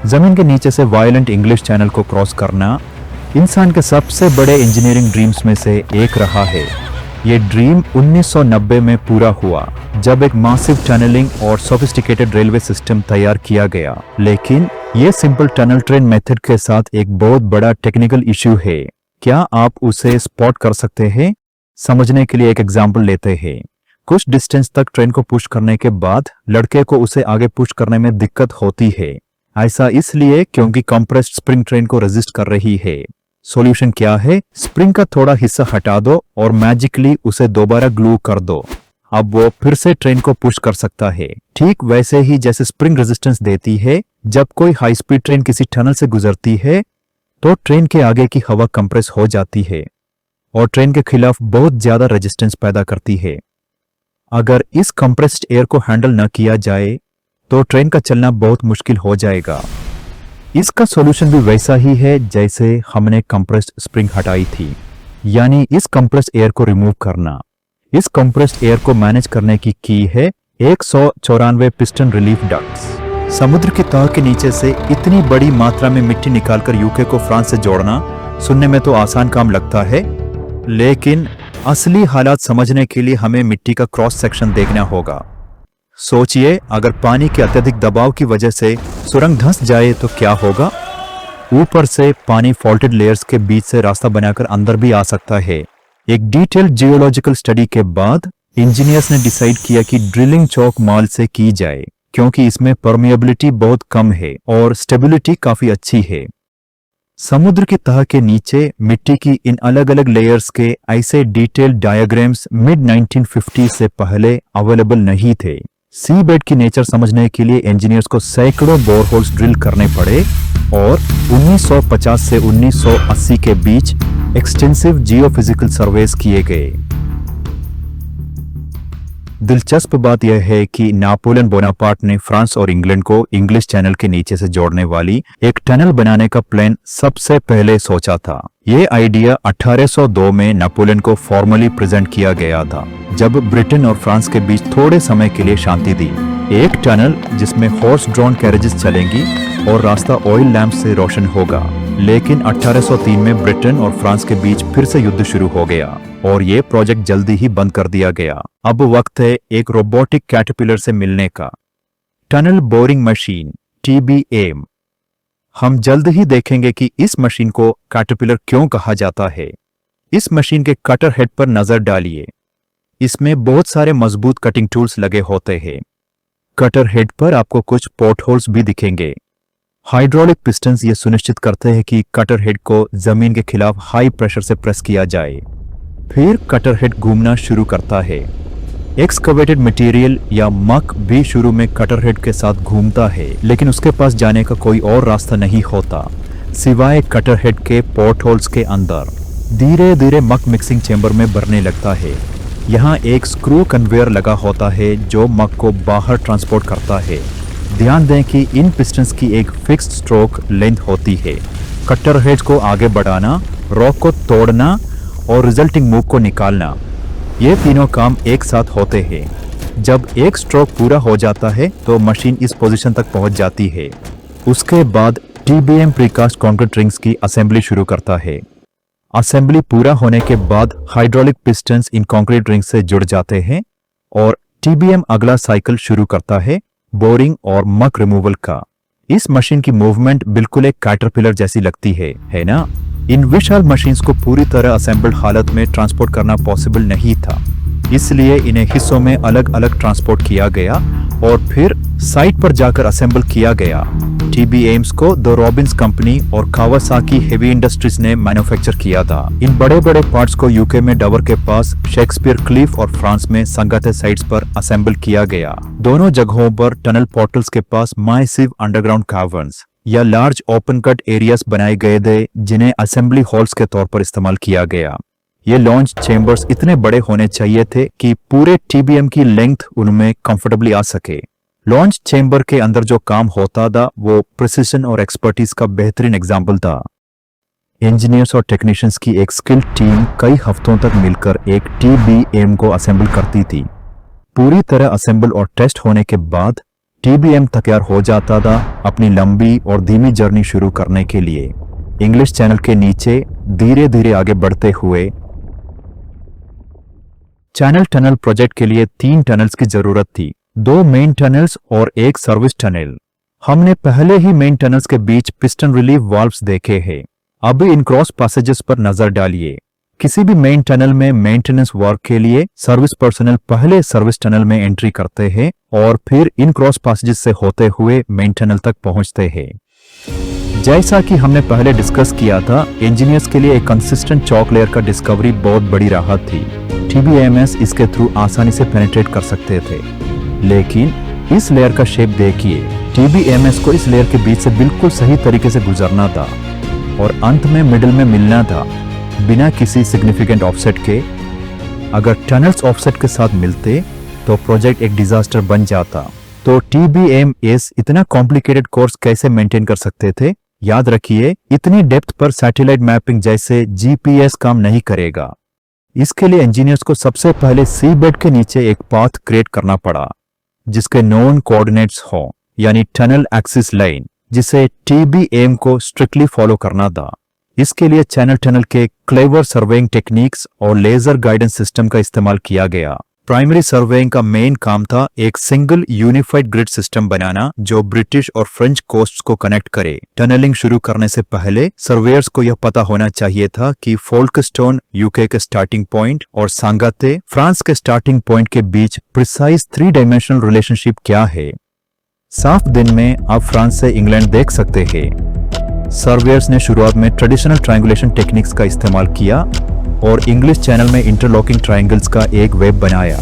जमीन के नीचे से वायलेंट इंग्लिश चैनल को क्रॉस करना इंसान के सबसे बड़े इंजीनियरिंग ड्रीम्स में से एक रहा है। ये ड्रीम 1990 में पूरा हुआ जब एक मासिव टनलिंग और सोफिस्टिकेटेड रेलवे सिस्टम तैयार किया गया। लेकिन ये सिंपल टनल ट्रेन मेथड के साथ एक बहुत बड़ा टेक्निकल इश्यू है। क्या आप उसे स्पॉट कर सकते हैं? समझने के लिए एक एग्जांपल लेते हैं। कुछ डिस्टेंस तक ट्रेन को पुश करने के बाद लड़के को उसे आगे पुश करने में दिक्कत होती है। ऐसा इसलिए क्योंकि कंप्रेस्ड स्प्रिंग ट्रेन को रेजिस्ट कर रही है। सॉल्यूशन क्या है? स्प्रिंग का थोड़ा हिस्सा हटा दो और मैजिकली उसे दोबारा ग्लू कर दो। अब वो फिर से ट्रेन को पुश कर सकता है। ठीक वैसे ही जैसे स्प्रिंग रेजिस्टेंस देती है जब कोई हाई स्पीड ट्रेन किसी टनल से गुजरती है तो ट्रेन के आगे की हवा कंप्रेस हो जाती है और ट्रेन के खिलाफ बहुत ज्यादा रेजिस्टेंस पैदा करती है। अगर इस कंप्रेस्ड एयर को हैंडल न किया जाए तो ट्रेन का चलना बहुत मुश्किल हो जाएगा। इसका सॉल्यूशन भी वैसा ही है जैसे हमने कंप्रेस्ड स्प्रिंग हटाई थी, यानी इस कंप्रेस्ड एयर को रिमूव करना। इस कंप्रेस्ड एयर को मैनेज करने की की है 194 पिस्टन रिलीफ डक्ट्स। समुद्र की तह के नीचे से इतनी बड़ी मात्रा में मिट्टी निकालकर यूके को फ्रांस से जोड़ना सुनने में तो आसान काम लगता है, लेकिन असली हालात समझने के लिए हमें मिट्टी का क्रॉस सेक्शन देखना होगा। सोचिए, अगर पानी के अत्यधिक दबाव की वजह से सुरंग धंस जाए तो क्या होगा? ऊपर से पानी फॉल्टेड लेयर्स के बीच से रास्ता बनाकर अंदर भी आ सकता है। एक डिटेल्ड जियोलॉजिकल स्टडी के बाद इंजीनियर्स ने डिसाइड किया कि ड्रिलिंग चौक माल से की जाए, क्योंकि इसमें परमिएबिलिटी बहुत कम है और स्टेबिलिटी काफी अच्छी है। समुद्र की तह के नीचे मिट्टी की इन अलग अलग लेयर्स के ऐसे डिटेल्ड डायग्राम्स मिड 1950 से पहले अवेलेबल नहीं थे। सी बेड की नेचर समझने के लिए इंजीनियर्स को सैकड़ों बोरहोल्स ड्रिल करने पड़े और 1950 से 1980 के बीच एक्सटेंसिव जियोफिजिकल सर्वेस किए गए। दिलचस्प बात यह है कि नेपोलियन बोनापार्ट ने फ्रांस और इंग्लैंड को इंग्लिश चैनल के नीचे से जोड़ने वाली एक टनल बनाने का प्लान सबसे पहले सोचा था। ये आइडिया 1802 में नेपोलियन को फॉर्मली प्रेजेंट किया गया था, जब ब्रिटेन और फ्रांस के बीच थोड़े समय के लिए शांति थी। एक टनल जिसमें हॉर्स ड्रॉन कैरेजेस चलेंगी और रास्ता ऑयल लैंप से रोशन होगा। लेकिन 1803 में ब्रिटेन और फ्रांस के बीच फिर से युद्ध शुरू हो गया और ये प्रोजेक्ट जल्दी ही बंद कर दिया गया। अब वक्त है एक रोबोटिक कैटरपिलर से मिलने का। Tunnel boring machine TBM। हम जल्द ही देखेंगे कि इस मशीन को कैटरपिलर क्यों कहा जाता है। इस मशीन के कटर हेड पर नजर डालिए। इसमें बहुत सारे मजबूत कटिंग टूल्स लगे होते हैं। कटर हेड पर आपको कुछ पोर्ट होल्स भी दिखेंगे। हाइड्रोलिक पिस्टन्स ये सुनिश्चित करते हैं कि कटर हेड को जमीन के खिलाफ हाई प्रेशर से प्रेस किया जाए। फिर कटर हेड घूमना शुरू करता है। एक्सकवेटेड मटेरियल या मक भी शुरू में कटर हेड के साथ घूमता है, लेकिन उसके पास जाने का कोई और रास्ता नहीं होता सिवाय कटर हेड के पोर्ट होल्स के अंदर। धीरे धीरे मक मिक्सिंग चेंबर में भरने लगता है। यहाँ एक स्क्रू कन्वेयर लगा होता है जो मक को बाहर ट्रांसपोर्ट करता है। ध्यान दें कि इन पिस्टन्स की एक फिक्स्ड स्ट्रोक लेंथ होती है। कटर हेड को आगे बढ़ाना, रॉक को तोड़ना और रिजल्टिंग मूव को निकालना, ये तीनों काम एक साथ होते हैं। जब एक स्ट्रोक पूरा हो जाता है तो मशीन इस पोजीशन तक पहुंच जाती है। उसके बाद TBM प्रीकास्ट कंक्रीट रिंग्स की असेंबली शुरू करता है। असेंबली पूरा होने के बाद हाइड्रोलिक पिस्टन्स इन कंक्रीट रिंग्स से जुड़ जाते हैं और TBM अगला साइकिल शुरू करता है, बोरिंग और मक रिमूवल का। इस मशीन की मूवमेंट बिल्कुल एक कैटरपिलर जैसी लगती है ना? इन विशाल मशीन्स को पूरी तरह असेंबल्ड हालत में ट्रांसपोर्ट करना पॉसिबल नहीं था, इसलिए इन्हें हिस्सों में अलग अलग ट्रांसपोर्ट किया गया और फिर साइट पर जाकर असेंबल किया गया। TBMs को द रॉबिन्स कंपनी और कावासाकी हेवी इंडस्ट्रीज ने मैन्युफैक्चर किया था। इन बड़े बड़े पार्ट्स को यूके में डवर के पास शेक्सपियर क्लिफ और फ्रांस में संगाते साइट्स पर असेंबल किया गया। दोनों जगहों पर टनल पोर्टल्स के पास मैसिव अंडरग्राउंड कैवर्न्स या लार्ज ओपन कट एरियाज बनाए गए थे, जिन्हें असेंबली हॉल्स के तौर पर इस्तेमाल किया गया। ये लॉन्च चेंबर्स इतने बड़े होने चाहिए थे कि पूरे TBM की लेंथ उनमें कंफर्टेबली आ सके। लॉन्च चेंबर के अंदर जो काम होता था वो प्रिसिशन और एक्सपर्टीज का बेहतरीन एग्जाम्पल था। इंजीनियर्स और टेक्नीशियंस की एक स्किल्ड टीम कई हफ्तों तक मिलकर एक TBM को असेंबल करती थी। पूरी तरह असेंबल और टेस्ट होने के बाद टीबीएम तैयार हो जाता था अपनी लंबी और धीमी जर्नी शुरू करने के लिए। इंग्लिश चैनल के नीचे धीरे धीरे आगे बढ़ते हुए चैनल टनल प्रोजेक्ट के लिए 3 टनल्स की जरूरत थी, 2 मेन टनल्स और 1 सर्विस टनल। हमने पहले ही मेन टनल्स के बीच पिस्टन रिलीफ वाल्व्स देखे हैं। अभी इन क्रॉस पैसेजेस पर नजर डालिए। किसी भी मेन टनल में मेंटेनेंस वर्क के लिए सर्विस पर्सनल पहले सर्विस टनल में एंट्री करते हैं और फिर इन क्रॉस पैसेजेस से होते हुए मेन टनल तक पहुंचते हैं। जैसा कि हमने पहले डिस्कस किया था, इंजीनियर्स के लिए एक कंसिस्टेंट चॉक लेयर का डिस्कवरी बहुत बड़ी राहत थी। टीबीएमएस इसके थ्रू आसानी से पेनिट्रेट कर सकते थे, लेकिन इस लेयर का शेप देखिए। टीबीएमएस को इस लेयर के बीच से बिल्कुल सही तरीके से गुजरना था और अंत में मिडिल में मिलना था बिना किसी सिग्निफिकेंट ऑफसेट के। अगर टनल्स ऑफसेट के साथ मिलते तो प्रोजेक्ट एक डिजास्टर बन जाता। तो टीबीएमएस इतना कॉम्प्लिकेटेड कोर्स कैसे मेंटेन कर सकते थे? याद रखिए, इतनी डेप्थ पर सैटेलाइट मैपिंग जैसे जीपीएस काम नहीं करेगा। इसके लिए इंजीनियर्स को सबसे पहले सी बेड के नीचे एक पाथ क्रिएट करना पड़ा जिसके नोन कोऑर्डिनेट्स हो, यानी टनल एक्सिस लाइन, जिसे टीबीएम को स्ट्रिक्टली फॉलो करना था। इसके लिए चैनल टनल के क्लेवर सर्वेइंग टेक्निक्स और लेजर गाइडेंस सिस्टम का इस्तेमाल किया गया। प्राइमरी सर्वेइंग का मेन काम था एक सिंगल यूनिफाइड ग्रिड सिस्टम बनाना जो ब्रिटिश और फ्रेंच कोस्ट्स को कनेक्ट करे। टनलिंग शुरू करने से पहले सर्वेयर्स को यह पता होना चाहिए था कि फोल्कस्टोन यूके के स्टार्टिंग पॉइंट और सांगाते फ्रांस के स्टार्टिंग पॉइंट के बीच प्रिसाइज 3 डायमेंशनल रिलेशनशिप क्या है। साफ दिन में आप फ्रांस से इंग्लैंड देख सकते हैं। सर्वेयर्स ने शुरुआत में ट्रेडिशनल ट्रायंगुलेशन टेक्निक्स का इस्तेमाल किया और इंग्लिश चैनल में इंटरलॉकिंग ट्रायंगल्स का एक वेब बनाया।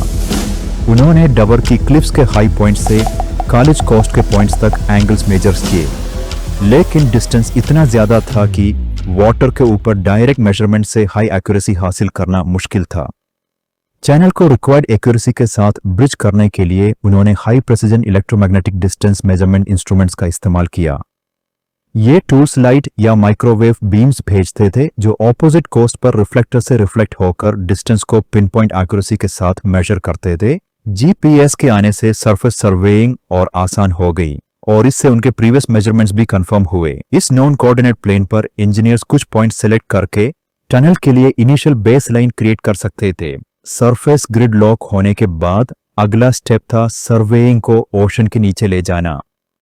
उन्होंने डबर की क्लिफ्स के हाई पॉइंट से कॉलेज कोस्ट के पॉइंट्स तक एंगल्स मेजर्स किए, लेकिन डिस्टेंस इतना ज्यादा था कि वाटर के ऊपर डायरेक्ट मेजरमेंट से हाई एक्यूरेसी हासिल करना मुश्किल था। चैनल को रिक्वायर्ड एक्यूरेसी के साथ ब्रिज करने के लिए उन्होंने high precision electromagnetic distance measurement instruments का इस्तेमाल किया। ये टूल्स लाइट या माइक्रोवेव बीम्स भेजते थे जो ऑपोजिट कोस्ट पर रिफ्लेक्टर से रिफ्लेक्ट होकर डिस्टेंस को पिन पॉइंट एक्यूरेसी के साथ मेजर करते थे। जीपीएस के आने से सरफेस सर्वेइंग और आसान हो गई और इससे उनके प्रीवियस मेजरमेंट्स भी कंफर्म हुए। इस नॉन कोऑर्डिनेट प्लेन पर इंजीनियर्स कुछ पॉइंट सेलेक्ट करके टनल के लिए इनिशियल बेस लाइन क्रिएट कर सकते थे। सरफेस ग्रिड लॉक होने के बाद अगला स्टेप था सर्वेइंग को ओशन के नीचे ले जाना।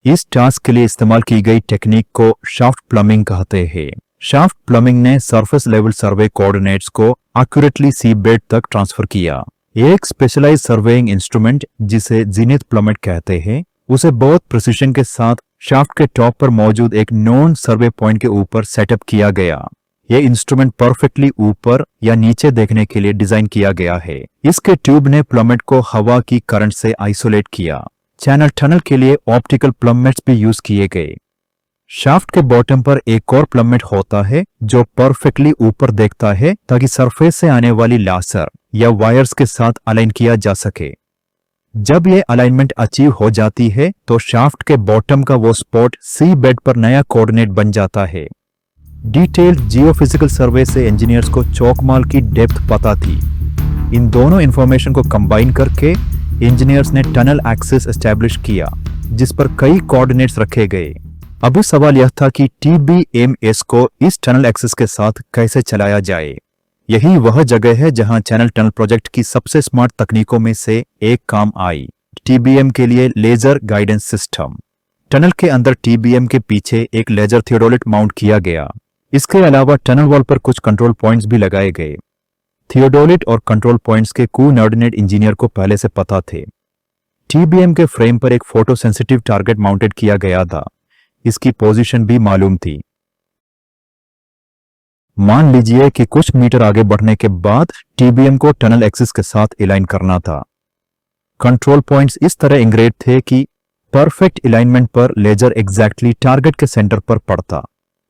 इस टास्क के लिए इस्तेमाल की गई टेक्निक को शाफ्ट प्लमिंग कहते हैं। शाफ्ट प्लमिंग ने सरफेस लेवल सर्वे कोऑर्डिनेट्स को एक्यूरेटली सी बेड तक ट्रांसफर किया। एक स्पेशलाइज्ड सर्वेइंग इंस्ट्रूमेंट जिसे जीनिथ प्लमेट कहते हैं, उसे बहुत प्रिसिशन के साथ शाफ्ट के टॉप पर मौजूद एक नॉन सर्वे पॉइंट के ऊपर सेटअप किया गया। यह इंस्ट्रूमेंट परफेक्टली ऊपर या नीचे देखने के लिए डिजाइन किया गया है। इसके ट्यूब ने प्लमेट को हवा की करंट से आइसोलेट किया। चैनल टनल के लिए ऑप्टिकल प्लमेट्स भी यूज किए गए। शाफ्ट के बॉटम पर एक और प्लमेट होता है जो परफेक्टली ऊपर देखता है ताकि सरफेस से आने वाली लासर या वायर्स के साथ अलाइन किया जा सके। जब यह अलाइनमेंट अचीव हो जाती है तो शाफ्ट के बॉटम का वो स्पॉट सी बेड पर नया कोऑर्डिनेट बन जाता है। डिटेल्ड जियोफिजिकल सर्वे से इंजीनियर्स को चौकमाल की डेप्थ पता थी। इन दोनों इंफॉर्मेशन को कंबाइन करके इंजीनियर्स ने टनल एक्सिस एस्टैब्लिश किया जिस पर कई कोऑर्डिनेट्स रखे गए। अभी सवाल यह था कि टीबीएमएस को इस टनल एक्सिस के साथ कैसे चलाया जाए। यही वह जगह है जहां चैनल टनल प्रोजेक्ट की सबसे स्मार्ट तकनीकों में से एक काम आई, टीबीएम के लिए लेजर गाइडेंस सिस्टम। टनल के अंदर टीबीएम के पीछे एक लेजर थियोडोलिट माउंट किया गया। इसके अलावा टनल वॉल पर कुछ कंट्रोल पॉइंट्स भी लगाए गए। थियोडोलिट और कंट्रोल पॉइंट्स के कोऑर्डिनेट इंजीनियर को पहले से पता थे। टीबीएम के फ्रेम पर एक फोटो सेंसिटिव टारगेट माउंटेड किया गया था। इसकी पोजीशन भी मालूम थी। मान लीजिए कि कुछ मीटर आगे बढ़ने के बाद टीबीएम को टनल एक्सिस के साथ अलाइन करना था। कंट्रोल पॉइंट्स इस तरह इंग्रेड थे कि परफेक्ट अलाइनमेंट पर लेजर एग्जैक्टली टारगेट के सेंटर पर पड़ता।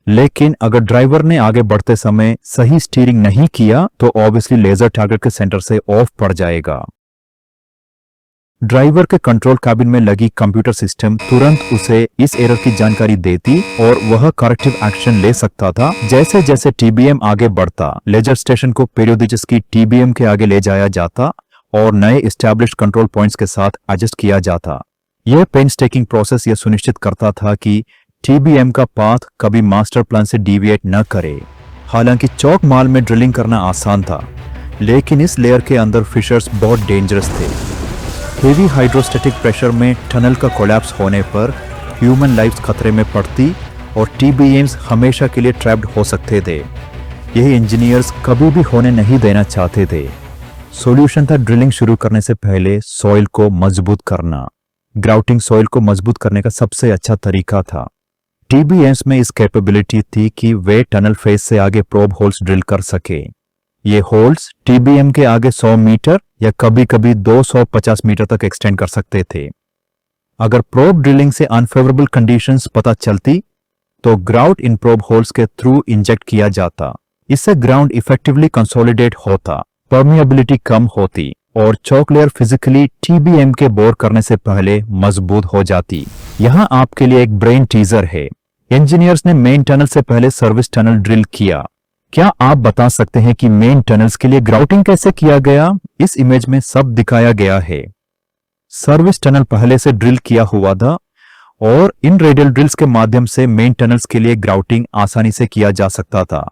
लेकिन अगर ड्राइवर ने आगे बढ़ते समय सही स्टीयरिंग नहीं किया तो ऑब्वियसली लेजर टारगेट के सेंटर से ऑफ पड़ जाएगा। ड्राइवर के कंट्रोल कैबिन में लगी कंप्यूटर सिस्टम तुरंत उसे इस एरर की जानकारी देती और वह करेक्टिव एक्शन ले सकता था। जैसे जैसे टीबीएम आगे बढ़ता, लेजर स्टेशन को पेरियोडिक्स की टीबीएम के आगे ले जाया जाता और नए एस्टैब्लिश्ड कंट्रोल पॉइंट्स के साथ एडजस्ट किया जाता। यह पेनस्टेकिंग प्रोसेस यह सुनिश्चित करता था कि टीबीएम का पाथ कभी मास्टर प्लान से डिविएट न करे। हालांकि चौक माल में ड्रिलिंग करना आसान था, लेकिन इस लेयर के अंदर फिशर्स बहुत डेंजरस थे। हेवी हाइड्रोस्टैटिक प्रेशर में टनल का कोलैप्स होने पर ह्यूमन लाइफ्स खतरे में पड़ती और टीबीएम्स हमेशा के लिए ट्रैप्ड हो सकते थे। यही इंजीनियर्स कभी भी होने नहीं देना चाहते थे। सॉल्यूशन था ड्रिलिंग शुरू करने से पहले सॉइल को मजबूत करना। ग्राउटिंग सॉइल को मजबूत करने का सबसे अच्छा तरीका था। टीबीएम्स में इस कैपेबिलिटी थी कि वे टनल फेस से आगे प्रोब होल्स ड्रिल कर सके। ये होल्स टीबीएम के आगे 100 मीटर या कभी कभी 250 मीटर तक एक्सटेंड कर सकते थे। अगर प्रोब ड्रिलिंग से अनफेवरेबल कंडीशंस पता चलती तो ग्राउट इन प्रोब होल्स के थ्रू इंजेक्ट किया जाता। इससे ग्राउंड इफेक्टिवली कंसोलिडेट होता, परमिएबिलिटी कम होती और चौक लेयर फिजिकली टीबीएम के बोर करने से पहले मजबूत हो जाती। यहाँ आपके लिए एक ब्रेन टीजर है। इंजीनियर्स ने मेन टनल से पहले सर्विस टनल ड्रिल किया। क्या आप बता सकते हैं कि मेन टनल्स के लिए ग्राउटिंग कैसे किया गया? इस इमेज में सब दिखाया गया है। सर्विस टनल पहले से ड्रिल किया हुआ था और इन रेडियल ड्रिल्स के माध्यम से मेन टनल्स के लिए ग्राउटिंग आसानी से किया जा सकता था।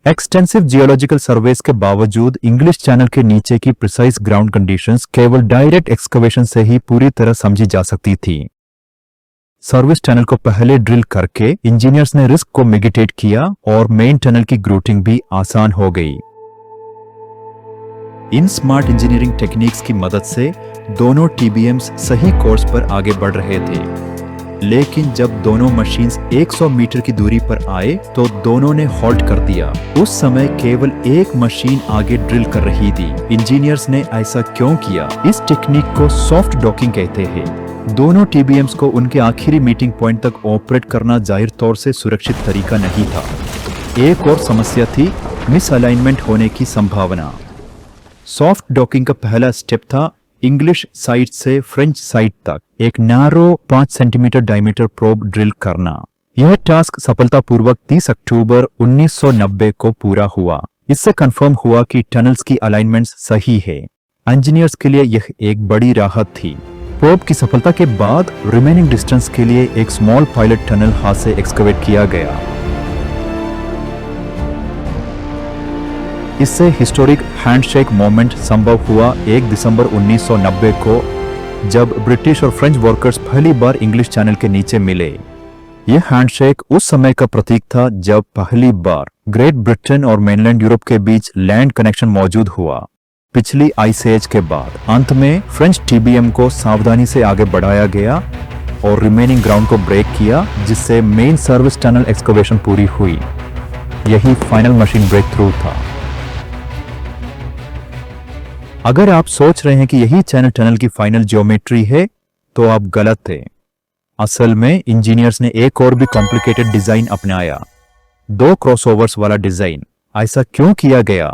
एक्सटेंसिव जियोलॉजिकल सर्वेस के बावजूद इंग्लिश चैनल के नीचे की प्रिसाइज ग्राउंड कंडीशंस केवल डायरेक्ट एक्सकवेशन से ही पूरी तरह समझी जा सकती थी। सर्विस टनल को पहले ड्रिल करके इंजीनियर्स ने रिस्क को मिटिगेट किया और मेन टनल की ग्रूटिंग भी आसान हो गई। इन स्मार्ट इंजीनियरिंग टेक्निक्स की मदद से दोनों टीबीएम्स सही कोर्स पर आगे बढ़ रहे थे, लेकिन जब दोनों मशीन्स 100 मीटर की दूरी पर आए तो दोनों ने हॉल्ट कर दिया। उस समय केवल एक मशीन आगे ड्रिल कर रही थी। इंजीनियर्स ने ऐसा क्यों किया? इस टेक्निक को सॉफ्ट डॉकिंग कहते हैं। दोनों टीबीएम्स को उनके आखिरी मीटिंग पॉइंट तक ऑपरेट करना जाहिर तौर से सुरक्षित तरीका नहीं था। एक और समस्या थी मिसअलाइनमेंट होने की संभावना। सॉफ्ट डॉकिंग का पहला स्टेप था इंग्लिश साइड से फ्रेंच साइड तक एक narrow 5 centimetre diameter probe drill करना। यह टास्क सफलतापूर्वक 30 अक्टूबर 1990 को पूरा हुआ। इससे कंफर्म हुआ कि टनल्स की अलाइनमेंट्स सही है। इंजीनियर्स के लिए यह एक बड़ी राहत थी। प्रोब की सफलता के बाद रिमेनिंग डिस्टेंस के लिए एक स्मॉल पायलट टनल हाथ से एक्सकवेट किया गया। इससे हिस्टोरिक हैंडशेक मोमेंट संभव हुआ 1 दिसंबर 1990 को, जब ब्रिटिश और फ्रेंच वर्कर्स पहली बार इंग्लिश चैनल के नीचे मिले। यह हैंडशेक उस समय का प्रतीक था जब पहली बार ग्रेट ब्रिटेन और मेनलैंड यूरोप के बीच लैंड कनेक्शन मौजूद हुआ। पिछली आइस एज के बाद अंत में फ्रेंच टीबीएम को सावधानी से आगे बढ़ाया गया और रिमेनिंग ग्राउंड को ब्रेक किया, जिससे मेन सर्विस टनल एक्सकवेशन पूरी हुई। यही फाइनल मशीन ब्रेक थ्रू था। अगर आप सोच रहे हैं कि यही चैनल टनल की फाइनल ज्योमेट्री है, तो आप गलत थे। असल में इंजीनियर्स ने एक और भी कॉम्प्लिकेटेड डिजाइन अपनाया, 2 क्रॉसओवर्स वाला डिजाइन। ऐसा क्यों किया गया?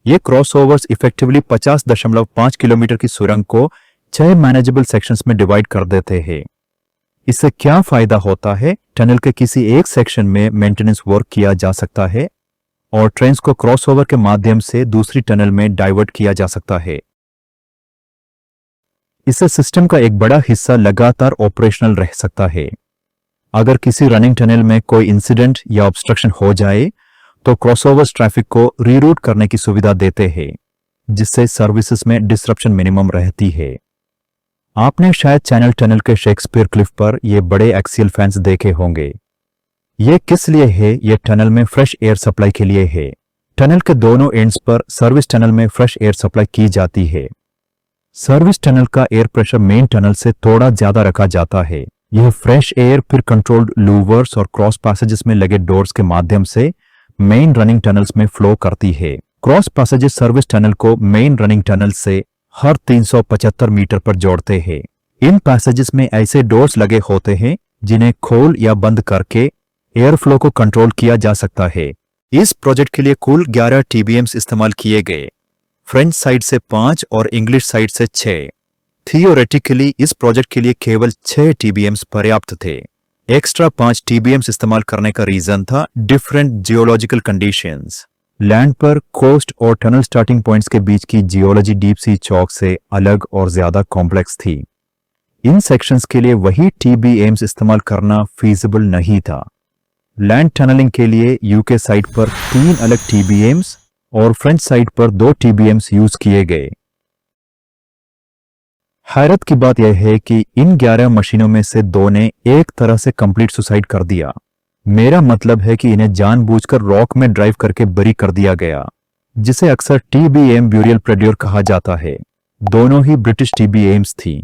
ये क्रॉसओवर्स इफेक्टिवली 50.5 किलोमीटर की सुरंग को 6 मैनेजेबल सेक्शंस में डिवाइड कर देते हैं। इससे क्या फायदा होता है? टनल के किसी एक सेक्शन में मेंटेनेंस वर्क किया जा सकता है और ट्रेन्स को क्रॉसओवर के माध्यम से दूसरी टनल में डाइवर्ट किया जा सकता है। इससे सिस्टम का एक बड़ा हिस्सा लगातार ऑपरेशनल रह सकता है। अगर किसी रनिंग टनल में कोई इंसिडेंट या ऑब्स्ट्रक्शन हो जाए तो क्रॉसओवर्स ट्रैफिक को रीरूट करने की सुविधा देते हैं, जिससे सर्विसेज में डिसरप्शन मिनिमम रहती है। आपने शायद चैनल टनल के शेक्सपियर क्लिफ पर ये बड़े एक्सियल फैंस देखे होंगे। ये किस लिए है? ये टनल में फ्रेश एयर सप्लाई के लिए है। टनल के दोनों एंड्स पर सर्विस टनल में फ्रेश एयर सप्लाई की जाती है। सर्विस टनल का एयर प्रेशर मेन टनल से थोड़ा ज्यादा रखा जाता है। यह फ्रेश एयर फिर कंट्रोल्ड लूवर्स और क्रॉस पैसेजेस में लगे डोर्स के माध्यम से मेन रनिंग टनल्स में फ्लो करती है। क्रॉस पैसेजेस सर्विस टनल को मेन रनिंग टनल से हर 375 मीटर पर जोड़ते हैं। इन पैसेजेस में ऐसे डोर्स लगे होते हैं जिन्हें खोल या बंद करके एयर फ्लो को कंट्रोल किया जा सकता है। इस प्रोजेक्ट के लिए कुल 11 टीबीएम्स इस्तेमाल किए गए, फ्रेंच साइड से 5 और इंग्लिश साइड से 6। थियोरेटिकली इस प्रोजेक्ट के लिए केवल 6 टीबीएम्स पर्याप्त थे। एक्स्ट्रा 5 टीबीएम्स इस्तेमाल करने का रीजन था डिफरेंट जियोलॉजिकल कंडीशंस। लैंड पर कोस्ट और टनल स्टार्टिंग पॉइंट्स के बीच की जियोलॉजी डीप सी चौक से अलग और ज्यादा कॉम्प्लेक्स थी। इन सेक्शंस के लिए वही TBMs इस्तेमाल करना फीजिबल नहीं था। लैंड टनलिंग के लिए यूके साइड पर 3 अलग TBMs और फ्रेंच साइड पर 2 TBMs यूज किए गए। हैरत की बात यह है कि इन 11 मशीनों में से 2 ने एक तरह से कंप्लीट सुसाइड कर दिया। मेरा मतलब है कि इन्हें जानबूझकर रॉक में ड्राइव करके बरी कर दिया गया, जिसे अक्सर TBM ब्यूरियल प्रेड्योर कहा जाता है। दोनों ही ब्रिटिश TBMs थी।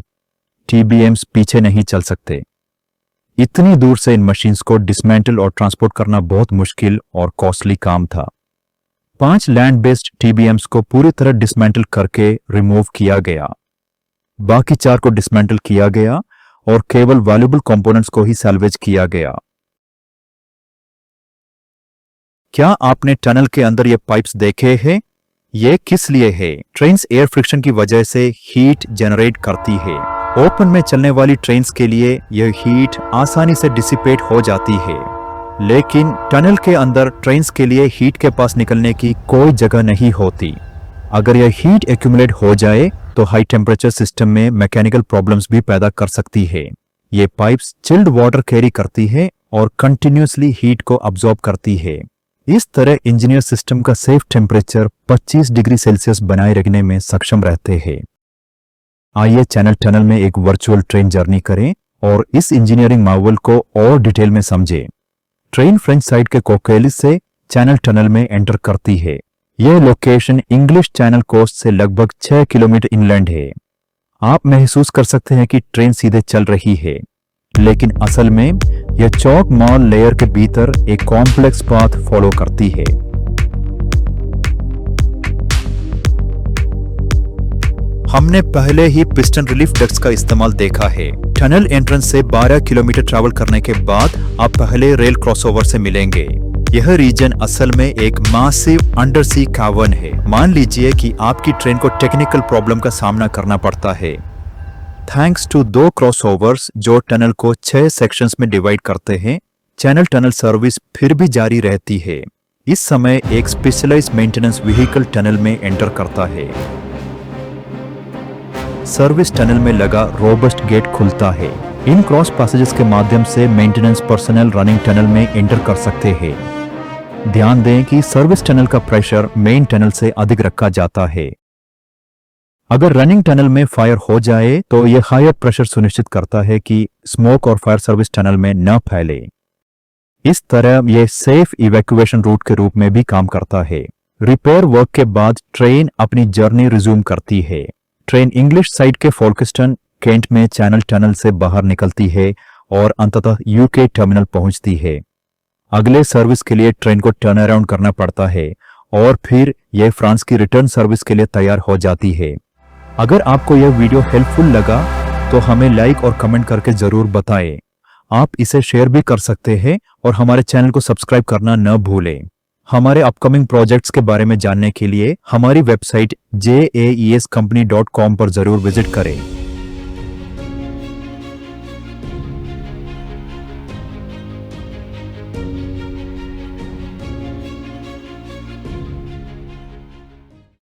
TBMs पीछे नहीं चल सकते। इतनी दूर से इन मशीन्स को डिसमेंटल और ट्रांसपोर्ट करना बहुत मुश्किल और कॉस्टली काम था। 5 लैंड बेस्ड TBMs को पूरी तरह डिसमेंटल करके रिमूव किया गया। बाकी 4 को डिसमेंटल किया गया और केवल वैल्यूएबल कंपोनेंट्स को ही सैल्वेज किया गया। क्या आपने टनल के अंदर ये पाइप्स देखे हैं? ये किस लिए है? ट्रेन्स एयर फ्रिक्शन की वजह से हीट जनरेट करती है। ओपन में चलने वाली ट्रेन्स के लिए यह हीट आसानी से डिसिपेट हो जाती है, लेकिन टनल के अंदर ट्रेन्स के लिए हीट के पास निकलने की कोई जगह नहीं होती। अगर यह हीट एक्यूमुलेट हो जाए तो हाई टेम्परेचर सिस्टम में मैकेनिकल प्रॉब्लम्स भी पैदा कर सकती है। ये पाइप्स चिल्ड वाटर कैरी करती है और कंटिन्यूसली हीट को अब्सॉर्ब करती है। इस तरह इंजीनियर सिस्टम का सेफ टेम्परेचर 25 डिग्री सेल्सियस बनाए रखने में सक्षम रहते हैं। आइए चैनल टनल में एक वर्चुअल ट्रेन जर्नी करें और इस इंजीनियरिंग मार्वल को और डिटेल में समझें। ट्रेन फ्रेंच साइड के कोकेलिस से चैनल टनल में एंटर करती है। यह लोकेशन इंग्लिश चैनल कोस्ट से लगभग 6 किलोमीटर इनलैंड है। आप महसूस कर सकते हैं कि ट्रेन सीधे चल रही है, लेकिन असल में यह चौक मॉल लेयर के भीतर एक कॉम्प्लेक्स पाथ फॉलो करती है। हमने पहले ही पिस्टन रिलीफ डक्ट्स का इस्तेमाल देखा है। टनल एंट्रेंस से 12 किलोमीटर ट्रैवल करने के बाद आप पहले रेल क्रॉसओवर से मिलेंगे। यह रीजन असल में एक मासिव अंडर सी कैवर्न है। मान लीजिए कि आपकी ट्रेन को टेक्निकल प्रॉब्लम का सामना करना पड़ता है। थैंक्स टू 2 क्रॉसओवर्स जो टनल को 6 सेक्शंस में डिवाइड करते हैं, चैनल टनल सर्विस फिर भी जारी रहती है। इस समय एक स्पेशलाइज्ड मेंटेनेंस व्हीकल टनल में एंटर करता है। सर्विस टनल में लगा रोबस्ट गेट खुलता है। इन क्रॉस पैसेजेस के माध्यम से मेंटेनेंस पर्सनल रनिंग टनल में एंटर कर सकते हैं। ध्यान दें कि सर्विस टनल का प्रेशर मेन टनल से अधिक रखा जाता है। अगर रनिंग टनल में फायर हो जाए तो यह हायर प्रेशर सुनिश्चित करता है कि स्मोक और फायर सर्विस टनल में न फैले। इस तरह यह सेफ इवैक्यूएशन रूट के रूप में भी काम करता है। रिपेयर वर्क के बाद ट्रेन अपनी जर्नी रिज्यूम करती है। ट्रेन इंग्लिश साइड के फोल्केस्टन केंट में चैनल टनल से बाहर निकलती है और अंततः यूके टर्मिनल पहुंचती है। अगले सर्विस के लिए ट्रेन को टर्न अराउंड करना पड़ता है और फिर यह फ्रांस की रिटर्न सर्विस के लिए तैयार हो जाती है। अगर आपको यह वीडियो हेल्पफुल लगा तो हमें लाइक और कमेंट करके जरूर बताएं। आप इसे शेयर भी कर सकते हैं और हमारे चैनल को सब्सक्राइब करना न भूलें। हमारे अपकमिंग प्रोजेक्ट्स के बारे में जानने के लिए हमारी वेबसाइट jaescompany.com पर जरूर विजिट करें।